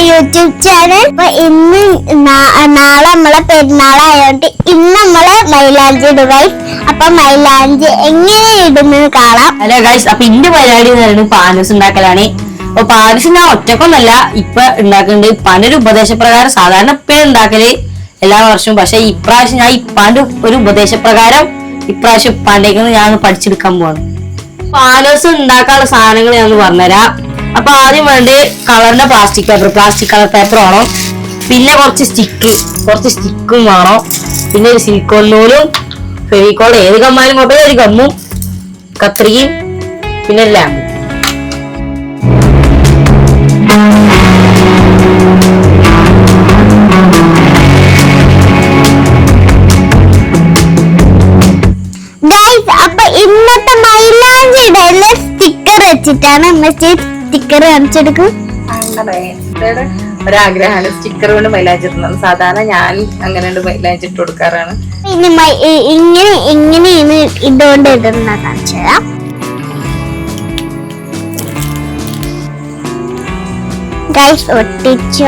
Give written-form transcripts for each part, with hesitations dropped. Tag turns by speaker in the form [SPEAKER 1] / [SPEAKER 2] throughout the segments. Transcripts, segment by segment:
[SPEAKER 1] YouTube channel. അപ്പൊ ഇന്ന് നാളെ നമ്മളെ പെരുന്നാളായോണ്ട് ഇന്ന് നമ്മള് മൈലാഞ്ചി ഇടും ഗൈസ്. അപ്പൊ മൈലാഞ്ചി എങ്ങനെ ഇടുന്നത് കാണാം.
[SPEAKER 2] ഹലോ ഗൈസ്, അപ്പൊ ഇന്റെ പരിപാടി എന്ന് പറയുന്നത് പാനൂസ് ഉണ്ടാക്കലാണ്. അപ്പൊ പാനൂസ് ഞാൻ ഒറ്റക്കൊന്നല്ല ഇപ്പൊ ഉണ്ടാക്കുന്നുണ്ട്. ഇപ്പാന്റെ ഒരു ഉപദേശപ്രകാരം സാധാരണ ഇപ്പഴേ ഉണ്ടാക്കല് എല്ലാ വർഷവും. പക്ഷെ ഇപ്രാവശ്യം ഞാൻ ഇപ്പാന്റെ ഒരു ഉപദേശപ്രകാരം ഇപ്രാവശ്യം ഇപ്പാന്റെ ഞാൻ പഠിച്ചെടുക്കാൻ പോവാണ്. പാനൂസ് ഉണ്ടാക്കാനുള്ള സാധനങ്ങൾ ഞാൻ പറഞ്ഞുതരാം. അപ്പൊ ആദ്യം വേണ്ട കളറിന്റെ പ്ലാസ്റ്റിക് കളർ പേപ്പർ വേണം. പിന്നെ കുറച്ച് സ്റ്റിക്കും വേണം. പിന്നെ ഒരു സിലിക്കോൺ നൂലും, ഫെവിക്കോൾ, ഏത് ഗമ്മാനും കുഴപ്പമില്ല, ഒരു ഗമ്മും, കത്രികയും, പിന്നെ ഒരു ലാമ്പും.
[SPEAKER 1] അപ്പൊ ഇന്നത്തെ മൈലാഞ്ചി ഇടയില് സ്റ്റിക്കർ വെച്ചിട്ടാണ്. സ്റ്റിക്കർ കാണിച്ചെടുക്കും.
[SPEAKER 3] ഒരാഗ്രഹമാണ് സ്റ്റിക്കർ കൊണ്ട് മൈലാഞ്ചി ഇടുന്നത്. സാധാരണ ഞാൻ അങ്ങനെ മൈലാഞ്ചി ഇട്ട് കൊടുക്കാറാണ്.
[SPEAKER 1] ഇനി ഇങ്ങനെയാണ് ഇതുകൊണ്ട് ഇടുന്ന കാണിച്ചുതരാം. ഗൈസ് ഒട്ടിച്ചു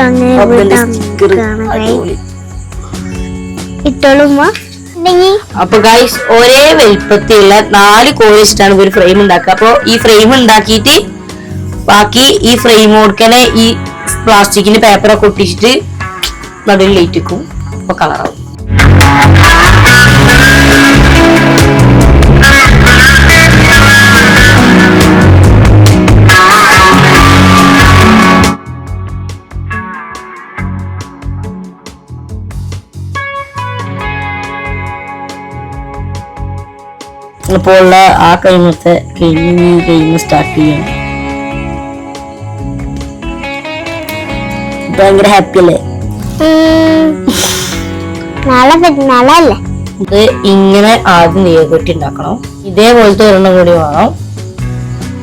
[SPEAKER 1] ഇട്ടോളുമ്പോ.
[SPEAKER 2] അപ്പൊ ഗൈസ് ഒരേ വലിപ്പത്തിലുള്ള 4 കോഴി വെച്ചിട്ടാണ് ഒരു ഫ്രെയിം ഉണ്ടാക്കുക. അപ്പൊ ഈ ഫ്രെയിം ഉണ്ടാക്കിയിട്ട് ബാക്കി ഈ ഫ്രെയിം കൊടുക്കനെ ഈ പ്ലാസ്റ്റിക്കിന്റെ പേപ്പറൊക്കെ ഒട്ടിച്ചിട്ട് നടുവിൽ ലൈറ്റ് വെക്കും. അപ്പൊ കളറാവും. ഇപ്പോൾ ഉള്ള ആ കഴിമത്തെ കഴിഞ്ഞ് സ്റ്റാർട്ട് ചെയ്യണം. ഭയങ്കര ഹാപ്പി അല്ലേ?
[SPEAKER 1] നാളെ പെരുന്നാളല്ലേ?
[SPEAKER 2] ഇത് ഇങ്ങനെ ആദ്യം നെയ്യൊക്കെ ഉണ്ടാക്കണം. ഇതേപോലത്തെ ഒരെണ്ണം കൂടി വേണം.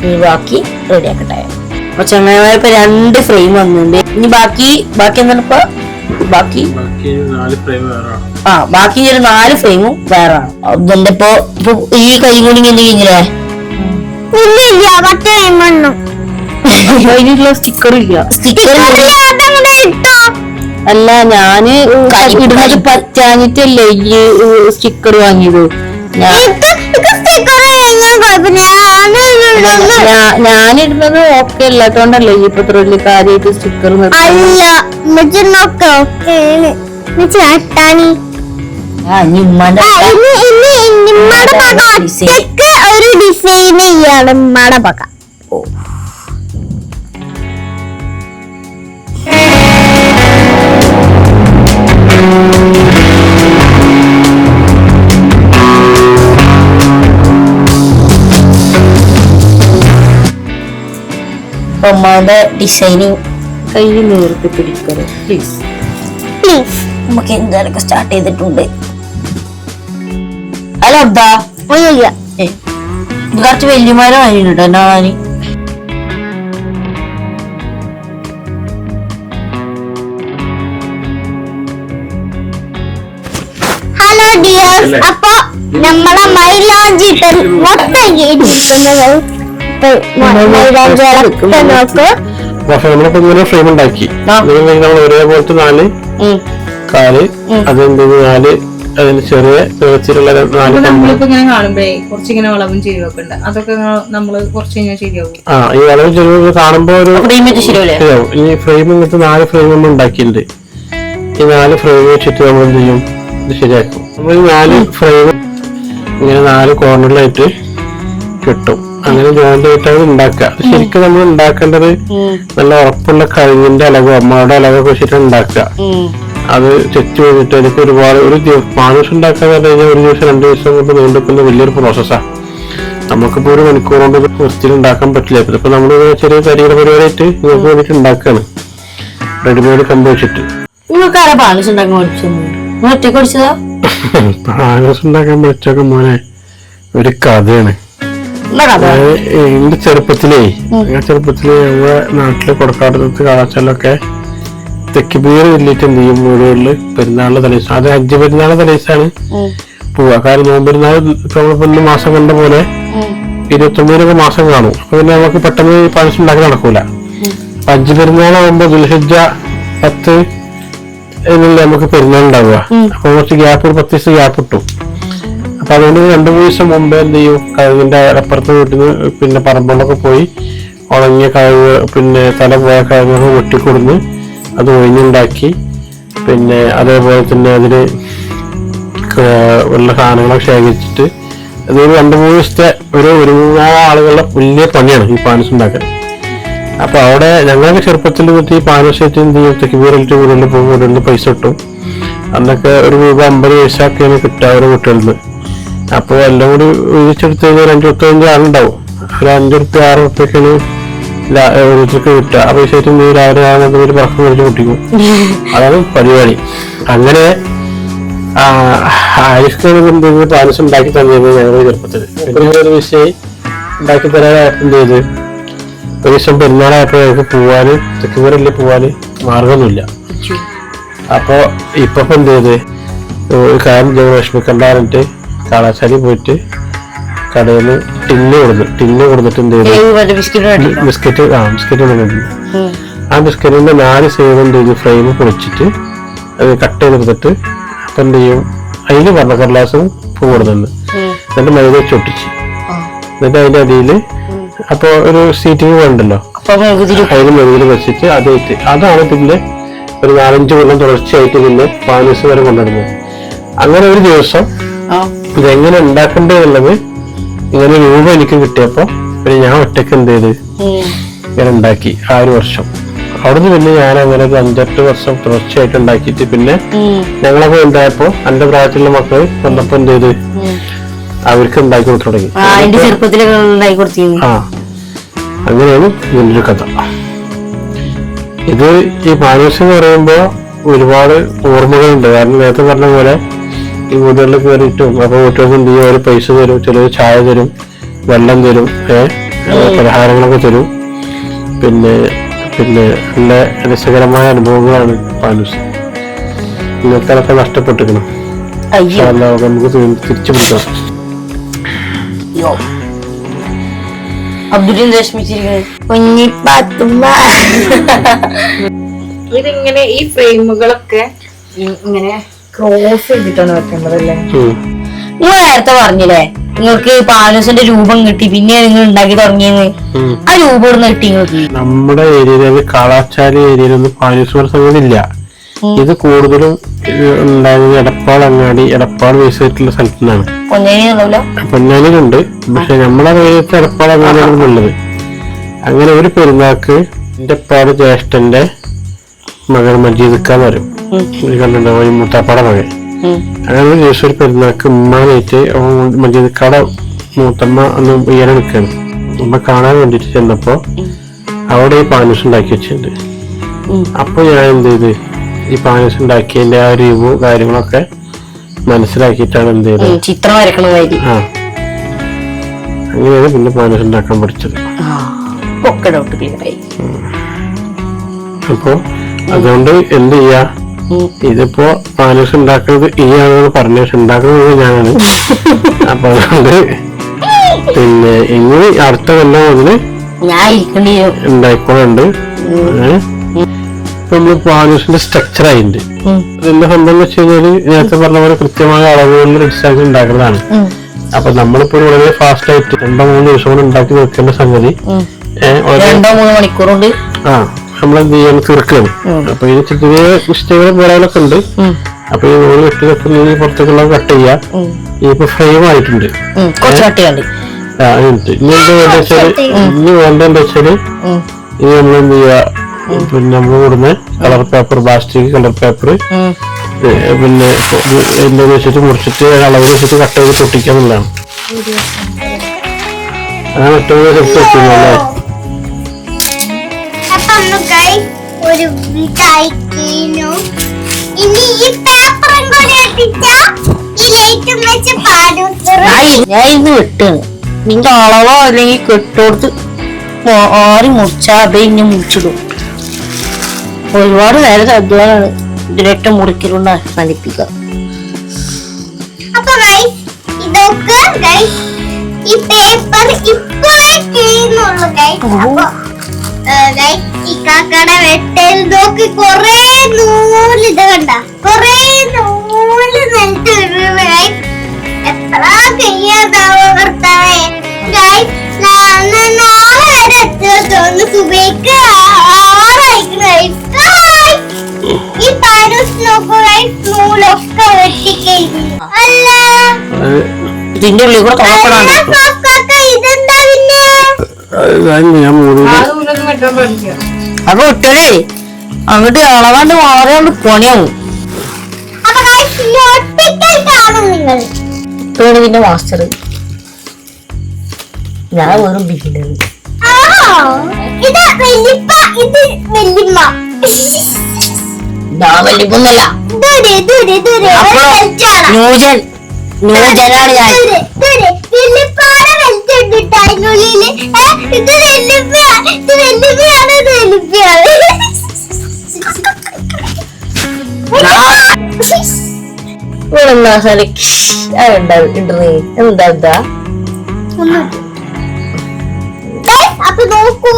[SPEAKER 2] ഇനി ബാക്കി റെഡിയാക്കട്ടെ. അപ്പൊ ചങ്ങായിമാരെ ഇപ്പൊ 2 ഫ്രെയിം വന്നിട്ടുണ്ട്. ഇനി ബാക്കി എന്താണ് ഇപ്പൊ ബാക്കി 4 ഫ്രെയിമും വേറെ ആണ്. അതിന്റെ ഇപ്പൊ ഈ കൈ കൂടി ഇങ്ങനെ കഴിഞ്ഞില്ലേ? അതിനുള്ള സ്റ്റിക്കർ ഇല്ല. അല്ല, ഞാന് ഇടുന്നത് പറ്റാഞ്ഞിട്ടല്ലേ ഈ സ്റ്റിക്കർ വാങ്ങിയത്. ഞാനിടുന്നത് ഓക്കെ അല്ലാത്തോണ്ടല്ലേ ഈ ഇപ്പൊ വലിയ കാര്യമായിട്ട് സ്റ്റിക്കർ
[SPEAKER 1] ഒരു ഡിസൈൻ ചെയ്യാണ് ഉമ്മയുടെ പക.
[SPEAKER 2] ഉമ്മയുടെ ഡിസൈനിങ് കയ്യിൽ നേരത്തെ പിടിക്കരുത് പ്ലീസ്. നമുക്ക് എന്തായാലും സ്റ്റാർട്ട് ചെയ്തിട്ടുണ്ട്. അല്ല ഇത് കുറച്ച് വല്യമാരോ കഴിഞ്ഞിട്ടോ എന്നാ.
[SPEAKER 1] ഹലോ ഡിയേഴ്സ്, അപ്പൊ നമ്മളെ മൈലാഞ്ചി മൊത്തം
[SPEAKER 4] നമ്മളിപ്പോ ഫ്രെയിം ഉണ്ടാക്കി നമ്മൾ ഒരേപോലത്തെ 4 കാല്, അതെന്ത് 4 അതിന് ചെറിയ വെച്ചിട്ടുള്ള 4.
[SPEAKER 3] നമ്മളിപ്പോ ഇങ്ങനെ കാണുമ്പോഴേ കുറച്ചിങ്ങനെ വളവും ചെരിവൊക്കെ ഉണ്ട്. അതൊക്കെ നമ്മള് കുറച്ച് കഴിഞ്ഞാൽ ശരിയാവും.
[SPEAKER 4] ഈ വളവും ചെരിവൊക്കെ കാണുമ്പോ ഒരു ശരിയാവും. ഈ ഫ്രെയിം ഇങ്ങനത്തെ 4 ഫ്രെയിം നമ്മൾ ഉണ്ടാക്കിയിട്ടുണ്ട്. ഈ 4 ഫ്രെയിം വെച്ചിട്ട് നമ്മൾ എന്ത് ചെയ്യും, ഇത് ശരിയാക്കും. നമ്മൾ ഈ 4 ഫ്രെയിം ഇങ്ങനെ 4 കോർണറിലായിട്ട് കിട്ടും. അങ്ങനെ ജോയിന്റ് ആയിട്ടാണ് ഉണ്ടാക്കുക. ശരിക്കും നമ്മൾ ഉണ്ടാക്കേണ്ടത് നല്ല ഉറപ്പുള്ള കഴിഞ്ഞിന്റെ അളവ്, അമ്മയുടെ അളവൊക്കെ വെച്ചിട്ടാണ് ഉണ്ടാക്കുക. അത് ചെച്ച് ചെയ്തിട്ട് എനിക്ക് ഒരുപാട് പാനൂസ് ഉണ്ടാക്കാന്ന് പറഞ്ഞു കഴിഞ്ഞാൽ 1 ദിവസം 2 ദിവസം കൊണ്ട് നീണ്ടുക്കുന്ന വലിയൊരു പ്രോസസ്സാണ്. നമുക്കിപ്പോ 1 മണിക്കൂർ കൊണ്ട് വൃത്തിയിൽ ഉണ്ടാക്കാൻ പറ്റില്ല. ഇപ്പൊ നമ്മൾ ചെറിയ കരിയുടെ പരിപാടിയായിട്ട് നിങ്ങൾക്ക് വേണ്ടിട്ട് ഉണ്ടാക്കാണ്, റെഡിമെയ്ഡ് കമ്പ് വെച്ചിട്ട്.
[SPEAKER 2] പാനൂസ്
[SPEAKER 4] ഉണ്ടാക്കാൻ പഠിച്ചൊക്കെ മോനെ ഒരു കഥയാണ്. എന്റെ ചെറുപ്പത്തിലേ നമ്മുടെ നാട്ടില് കൊടക്കാട്ടത്ത് കാളാച്ചാലൊക്കെ തെക്കുബീർ വലിയിട്ട് എന്ത് ചെയ്യും, വീടുകളില് പെരുന്നാളിന്റെ തലേദിവസം, അത് ഹജ്ജ് പെരുന്നാളിന്റെ തലേദിവസമാണ് പോവാ. കാരണം നോമ്പെരുന്നാൾ ഇപ്പൊ നമ്മളിപ്പോ 1 മാസം കണ്ട പോലെ 29 മാസം കാണും. അപ്പൊ പിന്നെ നമുക്ക് പെട്ടെന്ന് പായസം ഉണ്ടാക്കി നടക്കൂല. ഹജ്ജ് പെരുന്നാളാകുമ്പോ ദുൽഹിജ്ജ 10 എന്നല്ലേ നമുക്ക് പെരുന്നാൾ ഉണ്ടാവുക. അപ്പൊ കുറച്ച് ഗ്യാപ്പ്, ഒരു 10 ദിവസം ഗ്യാപ്പ് ഇട്ടു. അപ്പൊ അതുകൊണ്ട് 2-3 ദിവസം മുമ്പേ എന്ത് ചെയ്യും, കഴുകിന്റെ അപ്പുറത്ത് വീട്ടിൽ നിന്ന് പിന്നെ പറമ്പുകളൊക്കെ പോയി ഉണങ്ങിയ കഴുക്, പിന്നെ തല പോയ കഴുകൊക്കെ വെട്ടിക്കൊടുന്ന് അത് ഒഴിഞ്ഞുണ്ടാക്കി, പിന്നെ അതേപോലെ തന്നെ അതിന് ഉള്ള സാധനങ്ങളൊക്കെ ശേഖരിച്ചിട്ട് അതൊരു 2-3 ദിവസത്തെ ഒരു 3-4 ആളുകളുടെ വലിയ പണിയാണ് ഈ പാനൂസ് ഉണ്ടാക്കാൻ. അപ്പൊ അവിടെ ഞങ്ങൾക്ക് ചെറുപ്പത്തിൽ നിന്നിട്ട് ഈ പാനൂസ് ആയിട്ട് എന്ത് ചെയ്യും, തെക്കുബീറിലിട്ട് വീടുകളിൽ പോകും, വീടുകളിൽ പൈസ കിട്ടും. അന്നൊക്കെ ഒരു രൂപ 50 പൈസയൊക്കെയാണ് കിട്ടുക ഓരോ കുട്ടികളിൽ. അപ്പോൾ എല്ലാം കൂടി വിളിച്ചെടുത്ത് കഴിഞ്ഞാൽ 5-25 ആളുണ്ടാവും. ഒരു 5 റുപ്യ 6 റുപ്യൊക്കെയാണ് ഓരോരുത്തർക്ക് കിട്ടുക. ആ പൈസ ആയിട്ട് രാവിലെ ഒരു പറക്കം മേടിച്ച് കുട്ടിക്കും. അതാണ് പരിപാടി. അങ്ങനെ ആയുഷ്കാണ് പാനൂസ് ഉണ്ടാക്കി തന്നിരുന്നത് ഞങ്ങളുടെ ചെറുപ്പത്തിൽ. പിന്നെ ഒരു വിഷയം ഉണ്ടാക്കി തരാനായപ്പോൾ എന്ത് ചെയ്ത്, ഒരു ദിവസം പെരുന്നാളായപ്പോൾ ഞങ്ങൾക്ക് പോവാന്, തെക്കുബീറിൽ പോവാന് മാർഗമൊന്നുമില്ല. അപ്പൊ ഇപ്പൊ എന്ത് ചെയ്ത്, ഒരു കാര്യം വിഷമിക്കണ്ട പറഞ്ഞിട്ട് കാളാശാലി പോയിട്ട് കടയിൽ നിന്ന് ടിന്ന് കൊടുത്തിട്ട് എന്ത് ചെയ്തു, ബിസ്ക്കറ്റ് കൊണ്ടിരുന്നു. ആ ബിസ്ക്കറ്റിന്റെ 4 സൈഡ് എന്ത് ചെയ്തു, ഫ്രെയിം പൊളിച്ചിട്ട് അത് കട്ട് ചെയ്തെടുത്തിട്ട് അപ്പൊ എന്ത് ചെയ്യും, അതിന് പറഞ്ഞ കടലാസും പൂ കൊടുത്തുണ്ട്. എന്നിട്ട് മൈദ ചൊട്ടിച്ച്, എന്നിട്ട് അതിന്റെ അടിയിൽ അപ്പൊ ഒരു സീറ്റിംഗ് വേണ്ടല്ലോ, അതിന് മെഴുകിൽ വെച്ചിട്ട് അതായിട്ട് അതാണ് പിന്നെ ഒരു 4-5 കൊല്ലം തുടർച്ചയായിട്ട് പിന്നെ പാനൂസ് വരെ കൊണ്ടുവരുന്നത്. അങ്ങനെ ഒരു ദിവസം ഇതെങ്ങനെ ഉണ്ടാക്കണ്ടെന്നുള്ളത് ഇങ്ങനെ രൂപ എനിക്ക് കിട്ടിയപ്പോ പിന്നെ ഞാൻ ഒറ്റയ്ക്ക് എന്ത് ചെയ്ത് ഇങ്ങനെ ഉണ്ടാക്കി. ആ ഒരു വർഷം അവിടുന്ന് പിന്നെ ഞാൻ അങ്ങനെ ഒരു 5-8 വർഷം തുടർച്ചയായിട്ട് ഉണ്ടാക്കിയിട്ട് പിന്നെ ഞങ്ങളൊക്കെ ഉണ്ടായപ്പോ എന്റെ പ്രായത്തിലുള്ള മക്കൾ വന്നപ്പോ എന്ത് ചെയ്ത് അവർക്ക് ഉണ്ടാക്കി കൊടുത്തു തുടങ്ങി. അങ്ങനെയാണ് ഇതിന്റെ ഒരു കഥ. ഇത് ഈ പാനൂസ് എന്ന് പറയുമ്പോ ഒരുപാട് ഓർമ്മകളുണ്ട്. കാരണം നേരത്തെ പറഞ്ഞ പോലെ ഈ വീടുകളിൽ കയറിയിട്ടും അപ്പൊ വീട്ടുകാർക്ക് എന്ത് ചെയ്യും, ഒരു പൈസ തരും, ചിലർ ചായ തരും, വെള്ളം തരും, പലഹാരങ്ങളൊക്കെ തരും. പിന്നെ നല്ല രസകരമായ അനുഭവങ്ങളാണ് പാനൂസ്. ഇന്നത്തെ അതൊക്കെ നഷ്ടപ്പെട്ടിരിക്കണം. നമുക്ക് തിരിച്ചു പിടിക്കണം.
[SPEAKER 3] ഇതിങ്ങനെ ഈ ഫ്രെയിമുകളൊക്കെ ഇങ്ങനെ ക്രോസ് ചെയ്തിട്ടാണ് വെക്കേണ്ടതല്ലേ?
[SPEAKER 2] നിങ്ങൾ നേരത്തെ പറഞ്ഞില്ലേ നിങ്ങൾക്ക് പാനൂസിന്റെ രൂപം കിട്ടി, പിന്നെ നിങ്ങൾ ഉണ്ടാക്കി തുടങ്ങിയത്. ആ രൂപം ഇവിടുന്ന് കിട്ടി നിങ്ങൾക്ക്?
[SPEAKER 4] നമ്മുടെ ഏരിയയില് കാളാച്ചാലി ഏരിയയിലൊന്നും പാനൂസ് സംഗതിയില്ല. ഇത് കൂടുതലും ഉണ്ടായത് എടപ്പാൾ അങ്ങാടി, എടപ്പാൾ ബേസായിട്ടുള്ള സ്ഥലത്തു നിന്നാണ്. പൊന്നാനിയിലുണ്ട്, പക്ഷെ നമ്മളെ ഏരിയത്തെ എടപ്പാൾ അങ്ങാടിയാണ് ഉള്ളത്. അങ്ങനെ ഒരു പെരുന്നാക്ക് എന്റെ പാട് ജ്യേഷ്ഠന്റെ മകൻ മജീദ്ക്കാന്ന് പറയും, കണ്ടിട്ടുണ്ടാവും, മൂത്താപ്പാടെ മകൻ. അങ്ങനെ ഒരു ദിവസം ഒരു പെരുന്നാക്ക് ഉമ്മാനായിട്ട് മജീദ്ക്കാടെ മൂത്തമ്മ ഒന്ന് ഉയരം നിൽക്കുകയാണ്. ഉമ്മ കാണാൻ വേണ്ടിട്ട് ചെന്നപ്പോ അവിടെ ഈ പാനൂസ് ഉണ്ടാക്കി വെച്ചിട്ടുണ്ട്. അപ്പൊ ഞാൻ എന്ത് ചെയ്ത്, ഈ പാനൂസ് ഉണ്ടാക്കിയതിന്റെ ആ രൂപവും കാര്യങ്ങളൊക്കെ മനസ്സിലാക്കിയിട്ടാണ് എന്ത് ചെയ്തത്,
[SPEAKER 2] ചിത്രം വരക്കണമായിട്ട്.
[SPEAKER 4] അങ്ങനെയാണ് പിന്നെ പാനൂസ് ഉണ്ടാക്കാൻ പഠിച്ചത്. അപ്പൊ അതുകൊണ്ട് എന്ത് ചെയ്യാ, ഇതിപ്പോ പാനൂസ് ഉണ്ടാക്കുന്നത് ഈ ആണെന്ന് പറഞ്ഞു, പക്ഷെ ഉണ്ടാക്കുന്നത് ഞാനാണ്. അപ്പൊ അതുകൊണ്ട് പിന്നെ ഇനി അടുത്ത കൊല്ലം മുതല് ഉണ്ടായിക്കോളുണ്ട്. ഇപ്പൊ നമ്മള് പാനൂസിന്റെ സ്ട്രക്ചർ ആയിട്ടുണ്ട്. അതിന്റെ സംഭവം എന്ന് വെച്ച് കഴിഞ്ഞാല് നേരത്തെ പറഞ്ഞ പോലെ കൃത്യമായ അളവുകളിൽ ഡിസ്റ്റാൻസ് ഉണ്ടാക്കുന്നതാണ്. അപ്പൊ നമ്മളിപ്പോ വളരെ ഫാസ്റ്റ് ആയിട്ട് 2-3 ദിവസം കൊണ്ട് ഉണ്ടാക്കി വെക്കേണ്ട സംഗതി
[SPEAKER 2] 2-3 മണിക്കൂർ കൊണ്ട്
[SPEAKER 4] നമ്മളെന്ത് ചെയ്യാൻ തീർക്കുകയാണ്. അപ്പൊ ഇതിന് ചെറിയ മിസ്റ്റേക്കുകൾ പോരാളൊക്കെ ഉണ്ട്. അപ്പൊ ഈ നൂല് വെട്ടി പുറത്തേക്കുള്ള കട്ട് ചെയ്യാ. ഇപ്പൊ ഫ്രെയിം ആയിട്ടുണ്ട്. ഇനി വേണ്ടെന്ന് വെച്ചാല് ഇനി നമ്മളെന്ത് ചെയ്യാ, പിന്നെ നമ്മൾ കൂടുന്ന colour paper, plastic colour paper പിന്നെ എന്താന്ന് വെച്ചിട്ട് മുറിച്ചിട്ട് അളവ് വെച്ചിട്ട് കട്ട് ചെയ്ത് പൊട്ടിക്കാന്നുള്ളതാണ്. അങ്ങനെ ഏറ്റവും സെറ്റ് വെക്കുന്നല്ലേ.
[SPEAKER 2] ഞാൻ ഇന്ന് വെട്ടാണ്. നിന്റെ അളവോ അല്ലെങ്കിൽ കെട്ടോടുത്ത് ആരും മുറിച്ചാ അതെ ഇനി മുറിച്ചിടും. ഒരുപാട് നേരം അധ്വാനാണ് ഇതിലേറ്റ മുറിക്കലുണ്ട് അവസാനിപ്പിക്കുക.
[SPEAKER 1] ഈ പേപ്പർ ഇപ്പോൾ ചെയ്യുന്നുള്ളൂ. ഈ കാക്കയുടെ വെട്ടയിൽ നോക്കി കൊറേ നൂല് ഇത് കണ്ട കൊറേ നൂല് നിലത്ത് എത്ര കയ്യാതാവോ ഭർത്താവേ. നാളെ വരെ എത്തുക തോന്നുന്നു. സുബൈക്ക് ഈ പാനൂസ് നോക്കൂ നൂലൊക്കെ വെട്ടിക്കഴിഞ്ഞു. അല്ല
[SPEAKER 2] ഇതിന്റെ ഉള്ളിൽ കൂടെ തുറക്കണുണ്ട്.
[SPEAKER 1] ഇതെന്താ പിന്നെ
[SPEAKER 2] അപ്പൊ ഒറ്റേ അങ്ങോട്ട് അളവാണ്ട് മാറിയാണ്ട് പണിയാവും.
[SPEAKER 1] നിങ്ങൾ
[SPEAKER 2] ഇതാണ് ഇതിന്റെ മാസ്റ്റർ. ഞാൻ വെറും ബിഗിനർ.
[SPEAKER 1] ഇത് വല്യപ്പ ഇത് വല്യമ്മ.
[SPEAKER 2] ഞാൻ വല്യപ്പൊന്നല്ല, ന്യൂജനാണ് ഞാൻ.
[SPEAKER 1] വല്യപ്പാടെ വെച്ചിട്ടുണ്ട് അതിനുള്ളില്. ഇത് വല്യപ്പയാണ്, ഇത് വല്യപ്പയാണ്, ഇത് വല്യപ്പയാണ്.
[SPEAKER 2] എന്താ
[SPEAKER 1] അപ്പൊ നോക്കൂ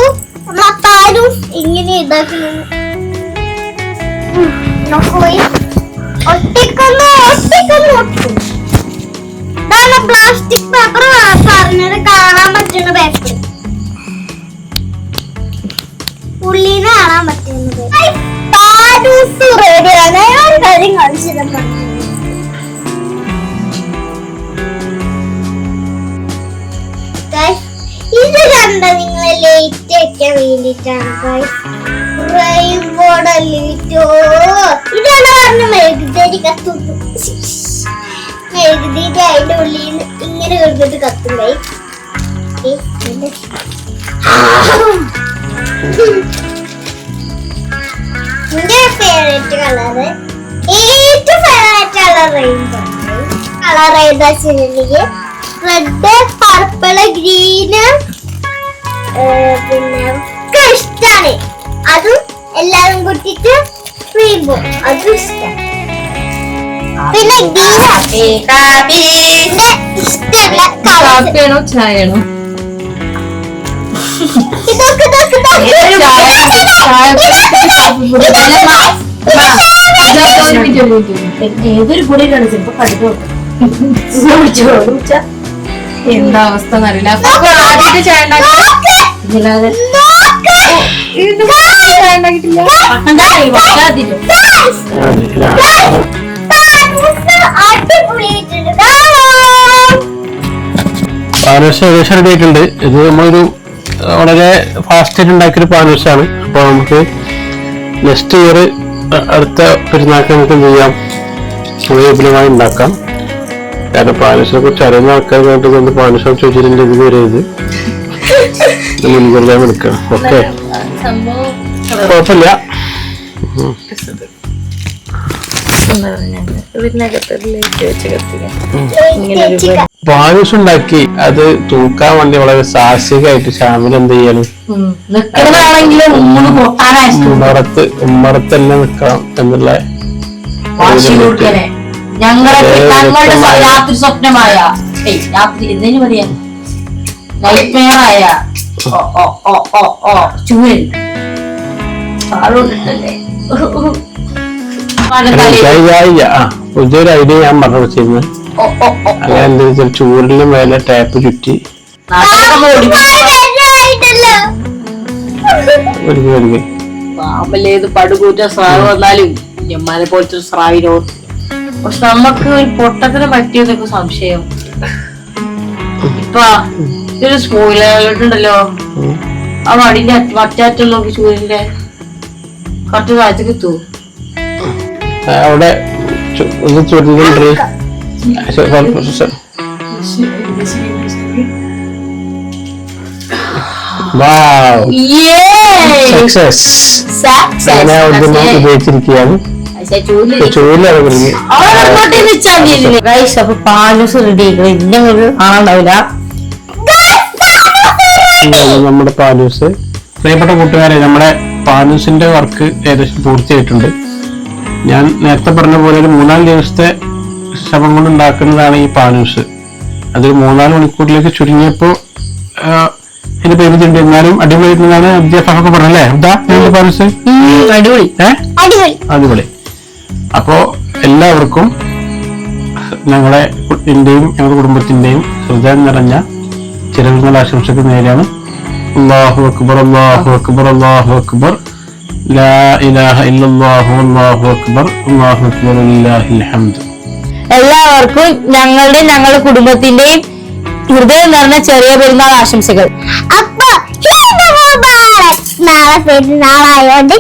[SPEAKER 1] പാലും ഇങ്ങനെ ഇതാക്കുന്നു. ഒട്ടിക്കുന്നു പ്ലാസ്റ്റിക് പേപ്പർ പറഞ്ഞത് കാണാൻ പറ്റുന്ന പേപ്പർ, ഉള്ളിന്ന് കാണാൻ പറ്റുന്നത്. റെഡിയാണ്. ഒരു കാര്യം കാണിച്ചിരുന്നു. ഇത് കണ്ട നിങ്ങളെ ലേറ്റ് വെക്കാൻ വേണ്ടിട്ടാണ്. ഇതാണ് പറഞ്ഞ മെഴുകുതിരി കത്തുന്നു. മെഴുകുതിരി അതിന്റെ ഉള്ളിൽ ഇങ്ങനെ എടുത്തിട്ട് കത്തും. എന്റെ ഫേവറേറ്റ് കളറ്, ഏറ്റവും ഫേവറേറ്റ് കളർ റെയിൻബോ. കളർ ഏതാ വെച്ചിട്ടുണ്ടെങ്കിൽ റെഡ്, പർപ്പിള്, ഗ്രീന്, പിന്നെ ഒക്കെ ഇഷ്ടാണ്. അതും എല്ലാരും കൂട്ടിട്ട് റെയിൻബോ അതും ഇഷ്ടം. പിന്നെ ഇഷ്ടമല്ല
[SPEAKER 3] കാപ്പിയാണോ ചായയാണോ?
[SPEAKER 2] ഏതൊരു പൊടിയിലാണ് ചിലപ്പോ കടുക്കോ
[SPEAKER 3] എന്താ അവസ്ഥ എന്നറിയില്ല. അപ്പൊ ആദ്യമായിട്ട് ചായ
[SPEAKER 4] പാനൂസ് ഏകദേശം റെഡി ആയിട്ടുണ്ട്. ഇത് നമ്മളൊരു വളരെ ഫാസ്റ്റ് ആയിട്ട് ഉണ്ടാക്കിയൊരു പാനൂസാണ്. അപ്പൊ നമുക്ക് നെക്സ്റ്റ് ഇയർ അടുത്ത പെരുന്നാൾക്ക് നമുക്ക് എന്ത് ചെയ്യാം, വിപുലമായി ഉണ്ടാക്കാം. കാരണം പാനൂസിനെ കുറിച്ച് അറിയുന്ന ആൾക്കാർ വേണ്ടത് പാനൂസ് ചോദിച്ചിട്ടുണ്ട്. ഇത് വരരുത്, മുൻകരുതാൻ എടുക്കണം. ഓക്കെ, കുഴപ്പമില്ല. പാനൂസ് ഉണ്ടാക്കി അത് തൂക്കാൻ വേണ്ടി വളരെ സാഹസികമായിട്ട് ഷാമിൽ എന്ത് ചെയ്യണം, ഉമ്മറത്തെല്ലാം നിക്കണം എന്നുള്ള
[SPEAKER 2] ഞങ്ങളുടെ രാത്രി സ്വപ്നമായ രാത്രി എന്തിനു പറയാ നൈറ്റ്മെയറായ ചൂരൻ
[SPEAKER 4] പുതിയൊരു ഐഡിയ ഞാൻ പറഞ്ഞു വെച്ചിരുന്നു. അങ്ങനെ എന്താ വെച്ചാൽ ചൂരിലും മേലെ ടാപ്പ് ചുറ്റി
[SPEAKER 2] പാമ്പല്ലേത് പടുകൂറ്റ സ്രാവ് വന്നാലും ഞമ്മാനെ പോലത്തെ ഒരു സ്രാവിനോ. പക്ഷെ നമുക്ക് ഒരു പൊട്ടത്തിന് പറ്റിയതൊക്കെ സംശയം. ഇപ്പൊ ഒരു സ്പോയിലുണ്ടല്ലോ, ആ വടിന്റെ മറ്റാറ്റം നോക്കി ചൂരിന്റെ കറക്റ്റ് താഴത്തേക്ക് എത്തൂ.
[SPEAKER 4] അവിടെ ചുരുളുണ്ട്. ഉപയോഗിച്ചിരിക്കുകയാണ്.
[SPEAKER 2] അപ്പൊ പാനൂസ് റെഡി ആണുണ്ടാവില്ല.
[SPEAKER 4] നമ്മുടെ പാനൂസ്. പ്രിയപ്പെട്ട കൂട്ടുകാരെ, നമ്മുടെ പാനൂസിന്റെ വർക്ക് ഏകദേശം പൂർത്തിയായിട്ടുണ്ട്. ഞാൻ നേരത്തെ പറഞ്ഞ പോലെ ഒരു 3-4 ദിവസത്തെ ശ്രമം കൊണ്ട് ഉണ്ടാക്കുന്നതാണ് ഈ പാനൂസ്. അതൊരു 3-4 മണിക്കൂറിലേക്ക് ചുരുങ്ങിയപ്പോൾ ഇതിന് പേരുണ്ട് എന്നാലും അടിപൊളിയായിട്ടാണ് വിദ്യാഭ്യാസമൊക്കെ പറഞ്ഞല്ലേ എന്താ പാരൻസ്
[SPEAKER 2] അടിപൊളി
[SPEAKER 4] അടിപൊളി. അപ്പോ എല്ലാവർക്കും എന്റെയും ഞങ്ങളുടെ കുടുംബത്തിന്റെയും ഹൃദയം നിറഞ്ഞ ചിരങ്ങൾ ആശംസകൾ നേരെയാണ്. അല്ലാഹു അക്ബർ അല്ലാഹു അക്ബർ അല്ലാഹു അക്ബർ ലാ ഇലാഹ ഇല്ലല്ലാഹു അല്ലാഹു അക്ബർ അല്ലാഹു അക്ബർ ലില്ലാഹിൽ ഹംദ്.
[SPEAKER 2] എല്ലാവർക്കും ഞങ്ങളുടെ കുടുംബത്തിന്റെയും ഹൃദയം നിറഞ്ഞ ചെറിയ പെരുന്നാൾ ആശംസകൾ.
[SPEAKER 1] അപ്പൊ നാളെ പെരുന്നാളായോണ്ട്